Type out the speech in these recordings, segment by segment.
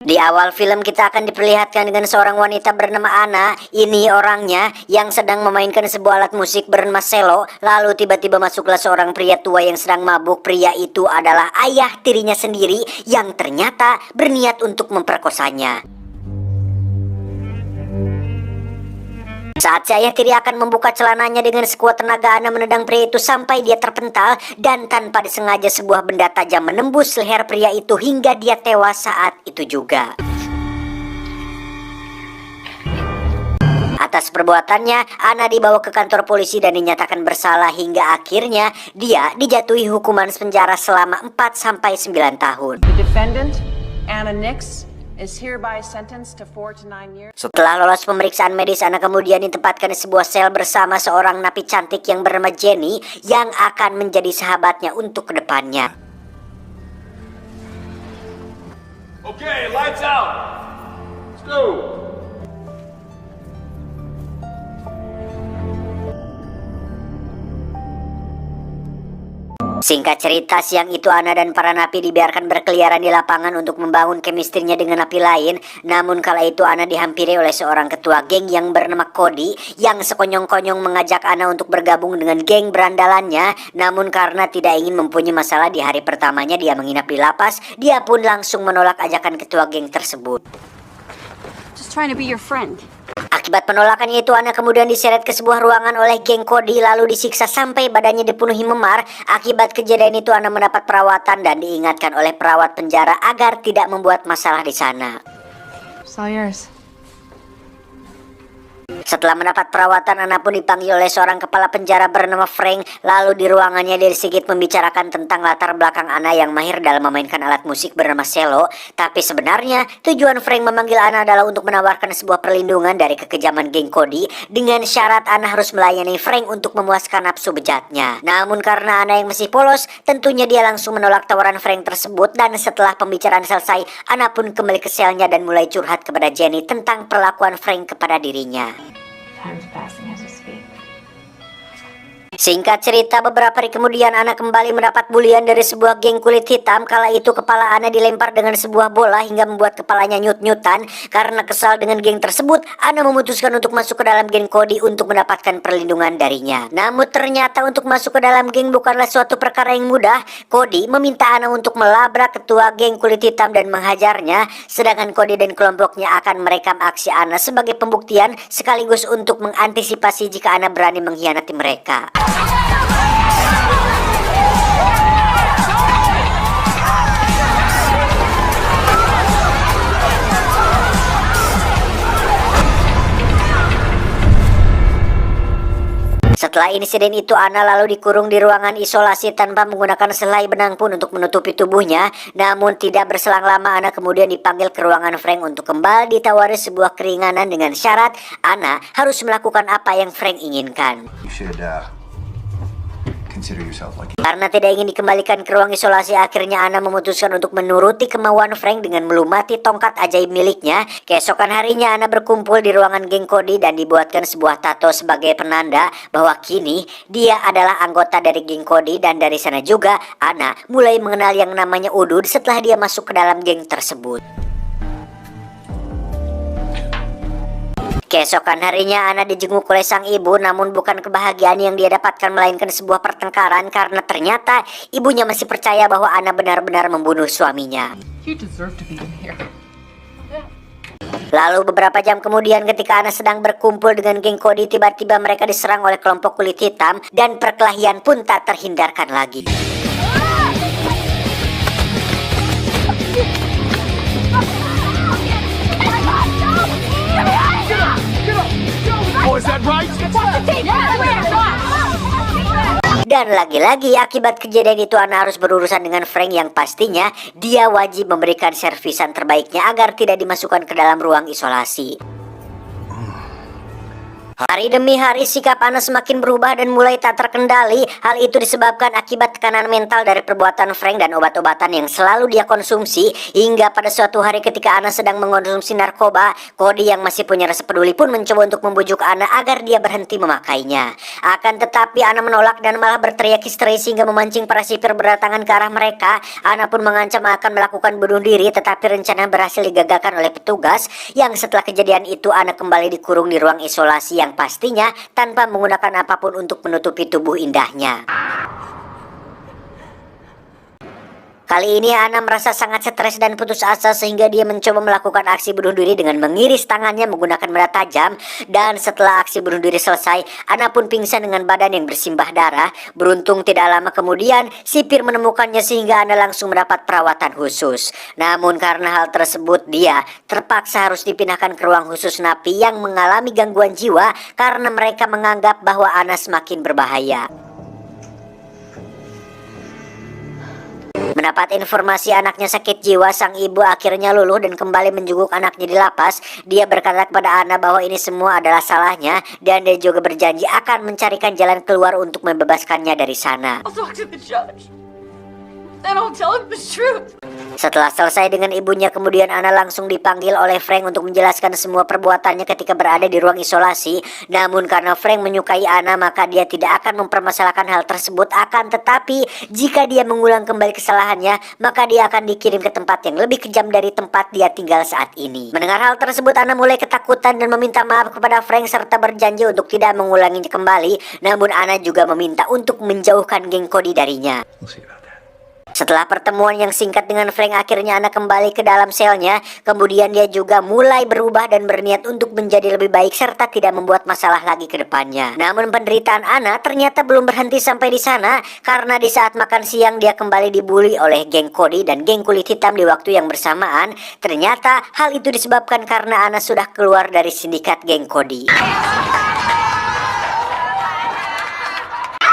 Di awal film kita akan diperlihatkan dengan seorang wanita bernama Anna. Ini orangnya yang sedang memainkan sebuah alat musik bernama selo. Lalu tiba-tiba masuklah seorang pria tua yang sedang mabuk. Pria itu adalah ayah tirinya sendiri yang ternyata berniat untuk memperkosanya. Saat si ayah tiri akan membuka celananya, dengan sekuat tenaga Anna menendang pria itu sampai dia terpental, dan tanpa disengaja sebuah benda tajam menembus leher pria itu hingga dia tewas saat itu juga. Atas perbuatannya, Anna dibawa ke kantor polisi dan dinyatakan bersalah hingga akhirnya dia dijatuhi hukuman penjara selama 4-9 tahun. The defendant, Anna Nix, is hereby sentenced to 4 to 9 years. Setelah lolos pemeriksaan medis, Anna kemudian ditempatkan di sebuah sel bersama seorang napi cantik yang bernama Jenny yang akan menjadi sahabatnya untuk kedepannya. Okay, lights out. Let's go. Singkat cerita, siang itu Anna dan para napi dibiarkan berkeliaran di lapangan untuk membangun kemistrinya dengan napi lain. Namun kala itu Anna dihampiri oleh seorang ketua geng yang bernama Cody yang sekonyong-konyong mengajak Anna untuk bergabung dengan geng berandalannya. Namun karena tidak ingin mempunyai masalah di hari pertamanya dia menginap di lapas, dia pun langsung menolak ajakan ketua geng tersebut. Just trying to be your friend. Akibat penolakannya itu, Anna kemudian diseret ke sebuah ruangan oleh geng Cody lalu disiksa sampai badannya dipenuhi memar. Akibat kejadian itu Anna mendapat perawatan dan diingatkan oleh perawat penjara agar tidak membuat masalah di sana. It's all yours. Setelah mendapat perawatan, Anna pun dipanggil oleh seorang kepala penjara bernama Frank. Lalu di ruangannya dia sedikit membicarakan tentang latar belakang Anna yang mahir dalam memainkan alat musik bernama cello. Tapi sebenarnya tujuan Frank memanggil Anna adalah untuk menawarkan sebuah perlindungan dari kekejaman geng Cody dengan syarat Anna harus melayani Frank untuk memuaskan nafsu bejatnya. Namun karena Anna yang masih polos, tentunya dia langsung menolak tawaran Frank tersebut. Dan setelah pembicaraan selesai, Anna pun kembali ke selnya dan mulai curhat kepada Jenny tentang perlakuan Frank kepada dirinya. Time's passing as we speak. Singkat cerita, beberapa hari kemudian Anna kembali mendapat bulian dari sebuah geng kulit hitam. Kala itu kepala Anna dilempar dengan sebuah bola hingga membuat kepalanya nyut-nyutan. Karena kesal dengan geng tersebut, Anna memutuskan untuk masuk ke dalam geng Cody untuk mendapatkan perlindungan darinya. Namun ternyata untuk masuk ke dalam geng bukanlah suatu perkara yang mudah. Cody meminta Anna untuk melabrak ketua geng kulit hitam dan menghajarnya. Sedangkan Cody dan kelompoknya akan merekam aksi Anna sebagai pembuktian sekaligus untuk mengantisipasi jika Anna berani mengkhianati mereka. Setelah insiden itu, Anna lalu dikurung di ruangan isolasi tanpa menggunakan selai benang pun untuk menutupi tubuhnya. Namun tidak berselang lama Anna kemudian dipanggil ke ruangan Frank untuk kembali ditawari sebuah keringanan dengan syarat Anna harus melakukan apa yang Frank inginkan. Karena tidak ingin dikembalikan ke ruang isolasi, akhirnya Anna memutuskan untuk menuruti kemauan Frank dengan melumati tongkat ajaib miliknya. Keesokan harinya Anna berkumpul di ruangan geng Cody dan dibuatkan sebuah tato sebagai penanda bahwa kini dia adalah anggota dari geng Cody. Dan dari sana juga Anna mulai mengenal yang namanya Udud setelah dia masuk ke dalam geng tersebut. Keesokan harinya Anna dijenguk oleh sang ibu, namun bukan kebahagiaan yang dia dapatkan melainkan sebuah pertengkaran karena ternyata ibunya masih percaya bahwa Anna benar-benar membunuh suaminya. You deserve to be in here. Lalu beberapa jam kemudian ketika Anna sedang berkumpul dengan geng Cody, tiba-tiba mereka diserang oleh kelompok kulit hitam dan perkelahian pun tak terhindarkan lagi. Dan lagi-lagi akibat kejadian itu Anna harus berurusan dengan Frank yang pastinya dia wajib memberikan servisan terbaiknya agar tidak dimasukkan ke dalam ruang isolasi. Hari demi hari sikap Ana semakin berubah dan mulai tak terkendali. Hal itu disebabkan akibat tekanan mental dari perbuatan Frank dan obat-obatan yang selalu dia konsumsi. Hingga pada suatu hari ketika Ana sedang mengonsumsi narkoba, Cody yang masih punya rasa peduli pun mencoba untuk membujuk Ana agar dia berhenti memakainya. Akan tetapi Ana menolak dan malah berteriak histeris hingga memancing para sipir berdatangan ke arah mereka. Ana pun mengancam akan melakukan bunuh diri, tetapi rencana berhasil digagalkan oleh petugas. Yang setelah kejadian itu Ana kembali dikurung di ruang isolasi yang pastinya tanpa menggunakan apapun untuk menutupi tubuh indahnya. Kali ini Ana merasa sangat stres dan putus asa sehingga dia mencoba melakukan aksi bunuh diri dengan mengiris tangannya menggunakan benda tajam. Dan setelah aksi bunuh diri selesai, Ana pun pingsan dengan badan yang bersimbah darah. Beruntung tidak lama kemudian sipir menemukannya sehingga Ana langsung mendapat perawatan khusus. Namun karena hal tersebut dia terpaksa harus dipindahkan ke ruang khusus napi yang mengalami gangguan jiwa karena mereka menganggap bahwa Ana semakin berbahaya. Mendapat informasi anaknya sakit jiwa, sang ibu akhirnya luluh dan kembali menjenguk anaknya di lapas. Dia berkata kepada Ana bahwa ini semua adalah salahnya dan dia juga berjanji akan mencarikan jalan keluar untuk membebaskannya dari sana. I'll talk to the judge. Then I'll tell him the truth. Setelah selesai dengan ibunya, kemudian Ana langsung dipanggil oleh Frank untuk menjelaskan semua perbuatannya ketika berada di ruang isolasi. Namun karena Frank menyukai Ana, maka dia tidak akan mempermasalahkan hal tersebut. Akan tetapi jika dia mengulang kembali kesalahannya, maka dia akan dikirim ke tempat yang lebih kejam dari tempat dia tinggal saat ini. Mendengar hal tersebut, Ana mulai ketakutan dan meminta maaf kepada Frank serta berjanji untuk tidak mengulanginya kembali. Namun Ana juga meminta untuk menjauhkan geng Cody darinya. Setelah pertemuan yang singkat dengan Frank, akhirnya Ana kembali ke dalam selnya. Kemudian dia juga mulai berubah dan berniat untuk menjadi lebih baik serta tidak membuat masalah lagi ke depannya. Namun penderitaan Ana ternyata belum berhenti sampai di sana, karena di saat makan siang dia kembali dibully oleh geng Cody dan geng kulit hitam di waktu yang bersamaan. Ternyata hal itu disebabkan karena Ana sudah keluar dari sindikat geng Cody.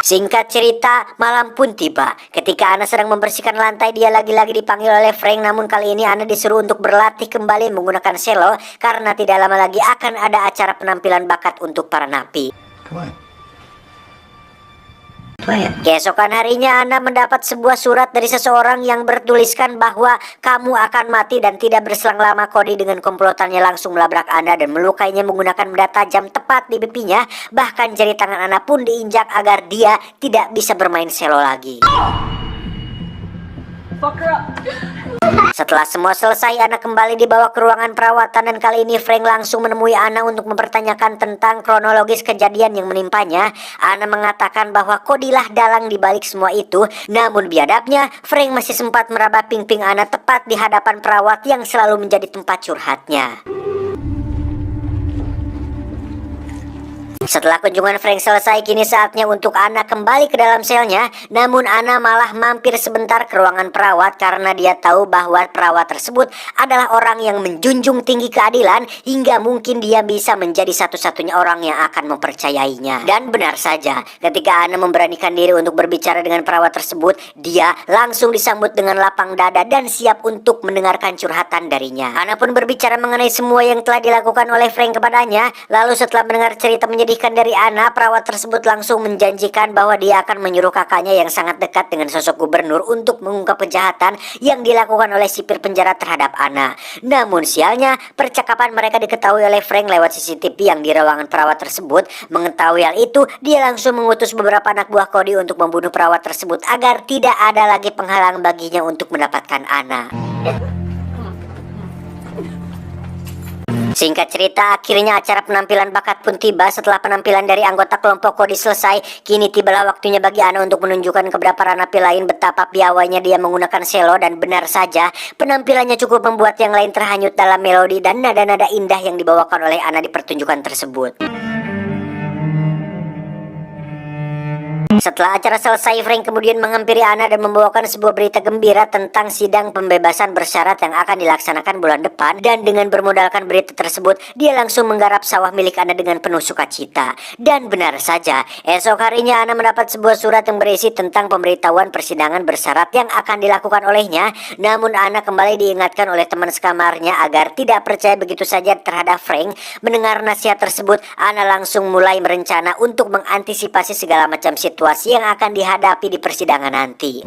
Singkat cerita, malam pun tiba. Ketika Ana sedang membersihkan lantai, dia lagi-lagi dipanggil oleh Frank. Namun kali ini Ana disuruh untuk berlatih kembali menggunakan selo karena tidak lama lagi akan ada acara penampilan bakat untuk para napi. Keesokan harinya Ana mendapat sebuah surat dari seseorang yang bertuliskan bahwa kamu akan mati, dan tidak berselang lama Cody dengan komplotannya langsung melabrak Ana dan melukainya menggunakan benda tajam tepat di pipinya. Bahkan jari tangan Ana pun diinjak agar dia tidak bisa bermain selo lagi. Setelah semua selesai, Ana kembali dibawa ke ruangan perawatan dan kali ini Frank langsung menemui Ana untuk mempertanyakan tentang kronologis kejadian yang menimpanya. Ana mengatakan bahwa Cody lah dalang dibalik semua itu. Namun biadabnya, Frank masih sempat meraba pingping Ana tepat di hadapan perawat yang selalu menjadi tempat curhatnya. Setelah kunjungan Frank selesai, kini saatnya untuk Ana kembali ke dalam selnya. Namun Ana malah mampir sebentar ke ruangan perawat karena dia tahu bahwa perawat tersebut adalah orang yang menjunjung tinggi keadilan hingga mungkin dia bisa menjadi satu-satunya orang yang akan mempercayainya. Dan benar saja, ketika Ana memberanikan diri untuk berbicara dengan perawat tersebut, dia langsung disambut dengan lapang dada dan siap untuk mendengarkan curhatan darinya. Ana pun berbicara mengenai semua yang telah dilakukan oleh Frank kepadanya. Lalu setelah mendengar cerita menyedihkan dari Ana, perawat tersebut langsung menjanjikan bahwa dia akan menyuruh kakaknya yang sangat dekat dengan sosok gubernur untuk mengungkap kejahatan yang dilakukan oleh sipir penjara terhadap Ana. Namun sialnya, percakapan mereka diketahui oleh Frank lewat CCTV yang di ruangan perawat tersebut. Mengetahui hal itu, dia langsung mengutus beberapa anak buah Cody untuk membunuh perawat tersebut agar tidak ada lagi penghalang baginya untuk mendapatkan Ana. Singkat cerita, akhirnya acara penampilan bakat pun tiba. Setelah penampilan dari anggota kelompok Cody selesai, kini tibalah waktunya bagi Ana untuk menunjukkan kepada para napi lain betapa piawainya dia menggunakan selo. Dan benar saja, penampilannya cukup membuat yang lain terhanyut dalam melodi dan nada-nada indah yang dibawakan oleh Ana di pertunjukan tersebut. Setelah acara selesai, Frank kemudian menghampiri Anna dan membawakan sebuah berita gembira tentang sidang pembebasan bersyarat yang akan dilaksanakan bulan depan. Dan dengan bermodalkan berita tersebut, dia langsung menggarap sawah milik Anna dengan penuh sukacita. Dan benar saja, esok harinya Anna mendapat sebuah surat yang berisi tentang pemberitahuan persidangan bersyarat yang akan dilakukan olehnya. Namun Anna kembali diingatkan oleh teman sekamarnya agar tidak percaya begitu saja terhadap Frank. Mendengar nasihat tersebut, Anna langsung mulai merencana untuk mengantisipasi segala macam situasi yang akan dihadapi di persidangan nanti.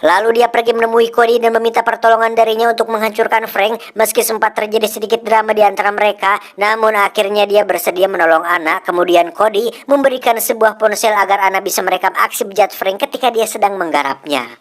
Lalu dia pergi menemui Cody dan meminta pertolongan darinya untuk menghancurkan Frank. Meski sempat terjadi sedikit drama di antara mereka, namun akhirnya dia bersedia menolong Anna. Kemudian Cody memberikan sebuah ponsel agar Anna bisa merekam aksi bejat Frank ketika dia sedang menggarapnya.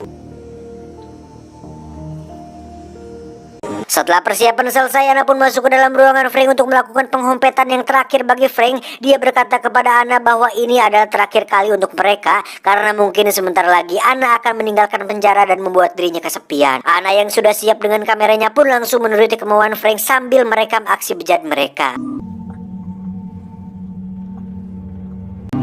Setelah persiapan selesai, Anna pun masuk ke dalam ruangan Frank untuk melakukan penghompetan yang terakhir bagi Frank. Dia berkata kepada Anna bahwa ini adalah terakhir kali untuk mereka, karena mungkin sebentar lagi Anna akan meninggalkan penjara dan membuat dirinya kesepian. Anna yang sudah siap dengan kameranya pun langsung menuruti kemauan Frank sambil merekam aksi bejat mereka.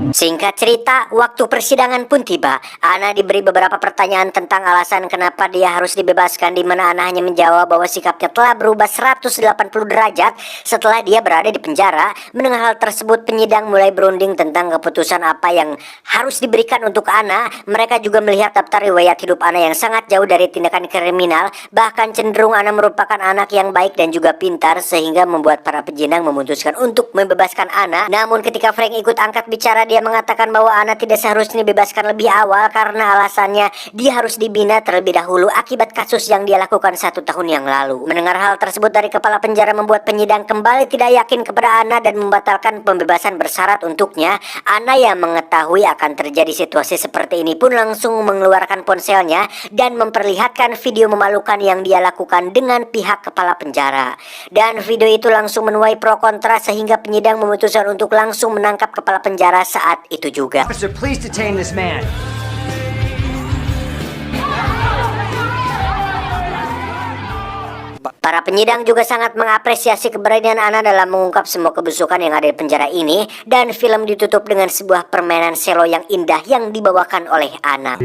Singkat cerita, waktu persidangan pun tiba. Anna diberi beberapa pertanyaan tentang alasan kenapa dia harus dibebaskan, di mana Anna hanya menjawab bahwa sikapnya telah berubah 180 derajat setelah dia berada di penjara. Mendengar hal tersebut, penyidang mulai berunding tentang keputusan apa yang harus diberikan untuk Anna. Mereka juga melihat daftar riwayat hidup Anna yang sangat jauh dari tindakan kriminal. Bahkan cenderung Anna merupakan anak yang baik dan juga pintar, sehingga membuat para penyidang memutuskan untuk membebaskan Anna. Namun ketika Frank ikut angkat bicara, dia mengatakan bahwa Anna tidak seharusnya dibebaskan lebih awal karena alasannya dia harus dibina terlebih dahulu akibat kasus yang dia lakukan 1 tahun yang lalu. Mendengar hal tersebut dari kepala penjara membuat penyidang kembali tidak yakin kepada Anna dan membatalkan pembebasan bersyarat untuknya. Anna yang mengetahui akan terjadi situasi seperti ini pun langsung mengeluarkan ponselnya dan memperlihatkan video memalukan yang dia lakukan dengan pihak kepala penjara. Dan video itu langsung menuai pro kontra sehingga penyidang memutuskan untuk langsung menangkap kepala penjara saat itu juga. Officer, please detain this man. Para penyidang juga sangat mengapresiasi keberanian Anna dalam mengungkap semua kebusukan yang ada di penjara ini, dan film ditutup dengan sebuah permainan selo yang indah yang dibawakan oleh Anna.